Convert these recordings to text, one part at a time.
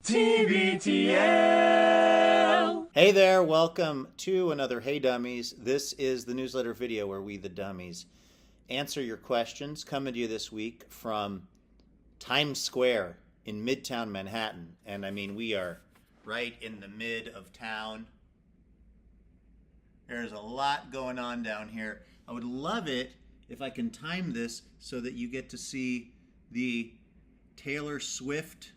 TBTL. Hey there, welcome to another Hey Dummies. This is the newsletter video where we, the dummies, answer your questions. Coming to you this week from Times Square in Midtown Manhattan. And I mean, we are right in the mid of town. There's a lot going on down here. I would love it if I can time this so that you get to see the Taylor Swift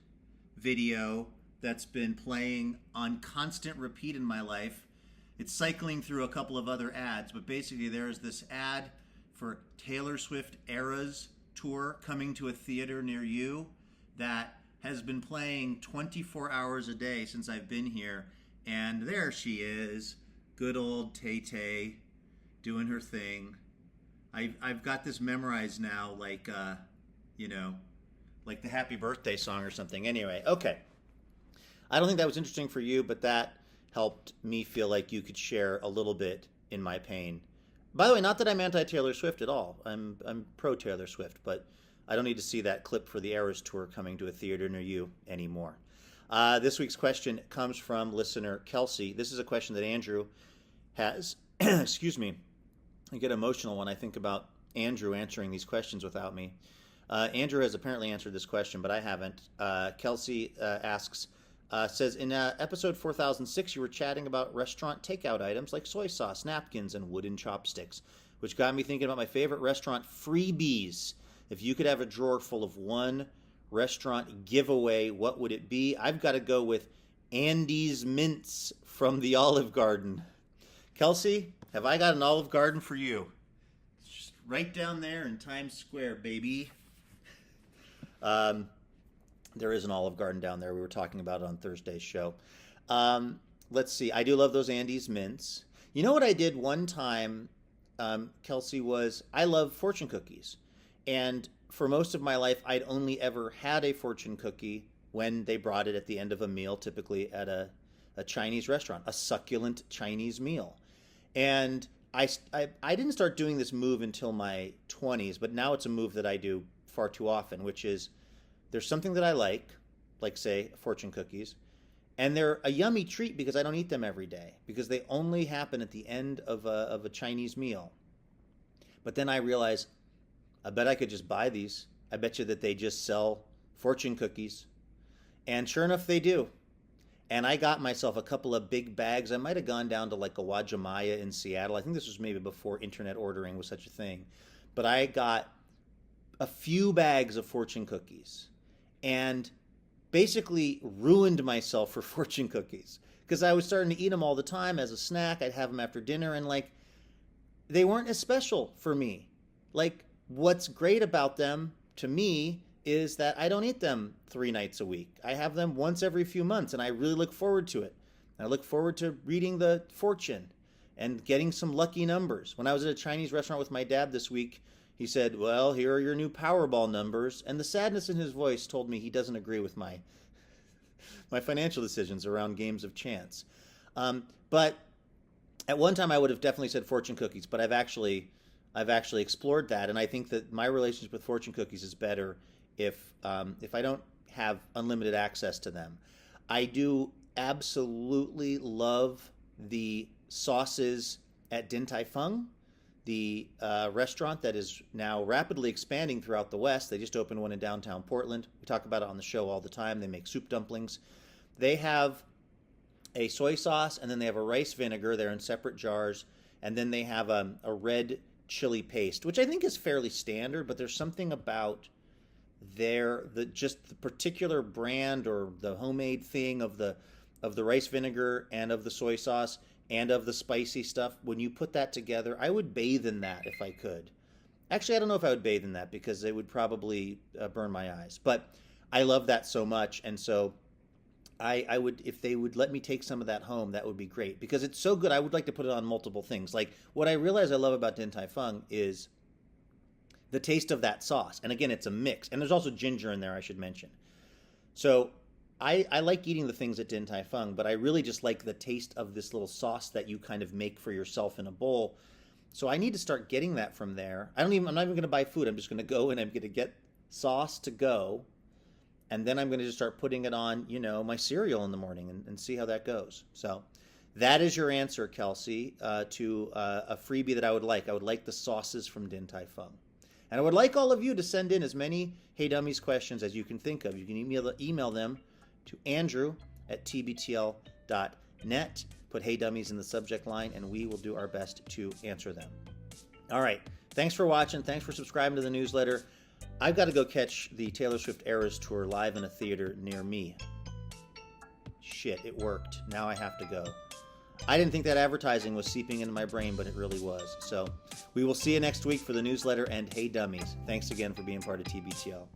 video that's been playing on constant repeat in my life. It's cycling through a couple of other ads, but basically there's this ad for Taylor Swift Eras Tour coming to a theater near you that has been playing 24 hours a day since I've been here. And there she is, good old Tay-Tay, doing her thing. I've got this memorized now, like the Happy Birthday song or something. Anyway, okay. I don't think that was interesting for you, but that helped me feel like you could share a little bit in my pain. By the way, not that I'm anti-Taylor Swift at all. I'm pro-Taylor Swift, but I don't need to see that clip for the Eras Tour coming to a theater near you anymore. This week's question comes from listener Kelsey. This is a question that Andrew has. Excuse me. I get emotional when I think about Andrew answering these questions without me. Andrew has apparently answered this question, but I haven't. Kelsey says, in episode 4006, you were chatting about restaurant takeout items like soy sauce, napkins, and wooden chopsticks, which got me thinking about my favorite restaurant, freebies. If you could have a drawer full of one restaurant giveaway, what would it be? I've got to go with Andy's Mints from the Olive Garden. Kelsey, have I got an Olive Garden for you? It's just right down there in Times Square, baby. There is an Olive Garden down there. We were talking about it on Thursday's show. Let's see. I do love those Andy's Mints. You know what I did one time, Kelsey, was I love fortune cookies. And for most of my life, I'd only ever had a fortune cookie when they brought it at the end of a meal, typically at a Chinese restaurant, a succulent Chinese meal. And I didn't start doing this move until my 20s, but now it's a move that I do far too often, which is there's something that I like say fortune cookies, and they're a yummy treat because I don't eat them every day because they only happen at the end of a Chinese meal. But then I realize, I bet I could just buy these. I bet you that they just sell fortune cookies. And sure enough, they do. And I got myself a couple of big bags. I might have gone down to like a Wajimaya in Seattle. I think this was maybe before internet ordering was such a thing. But I got a few bags of fortune cookies and basically ruined myself for fortune cookies because I was starting to eat them all the time as a snack. I'd have them after dinner, and they weren't as special for me. What's great about them to me is that I don't eat them 3 nights a week. I have them once every few months, and I really look forward to it. I look forward to reading the fortune and getting some lucky numbers. When I was at a Chinese restaurant with my dad this week, he said, well, here are your new Powerball numbers. And the sadness in his voice told me he doesn't agree with my financial decisions around games of chance. But at one time I would have definitely said fortune cookies, but I've actually explored that. And I think that my relationship with fortune cookies is better if I don't have unlimited access to them. I do absolutely love the sauces at Din Tai Fung, the restaurant that is now rapidly expanding throughout the West. They just opened one in downtown Portland. We talk about it on the show all the time. They make soup dumplings. They have a soy sauce, and then they have a rice vinegar. They're in separate jars. And then they have a red chili paste, which I think is fairly standard, but there's something about just the particular brand or the homemade thing of the rice vinegar and of the soy sauce and of the spicy stuff. When you put that together, I would bathe in that if I could. Actually, I don't know if I would bathe in that because it would probably burn my eyes. But I love that so much, and so I would, if they would let me take some of that home, that would be great because it's so good. I would like to put it on multiple things. Like what I realize I love about Din Tai Fung is the taste of that sauce. And again, it's a mix. And there's also ginger in there, I should mention. So I like eating the things at Din Tai Fung, but I really just like the taste of this little sauce that you kind of make for yourself in a bowl. So I need to start getting that from there. I'm not even going to buy food. I'm just going to go and I'm going to get sauce to go. and then I'm going to just start putting it on, my cereal in the morning and see how that goes. So that is your answer, Kelsey, to a freebie that I would like. I would like the sauces from Din Tai Fung. And I would like all of you to send in as many Hey Dummies questions as you can think of. You can email them to andrew@tbtl.net. Put Hey Dummies in the subject line, and we will do our best to answer them. All right. Thanks for watching. Thanks for subscribing to the newsletter. I've got to go catch the Taylor Swift Eras Tour live in a theater near me. Shit, it worked. Now I have to go. I didn't think that advertising was seeping into my brain, but it really was. So we will see you next week for the newsletter and Hey Dummies. Thanks again for being part of TBTL.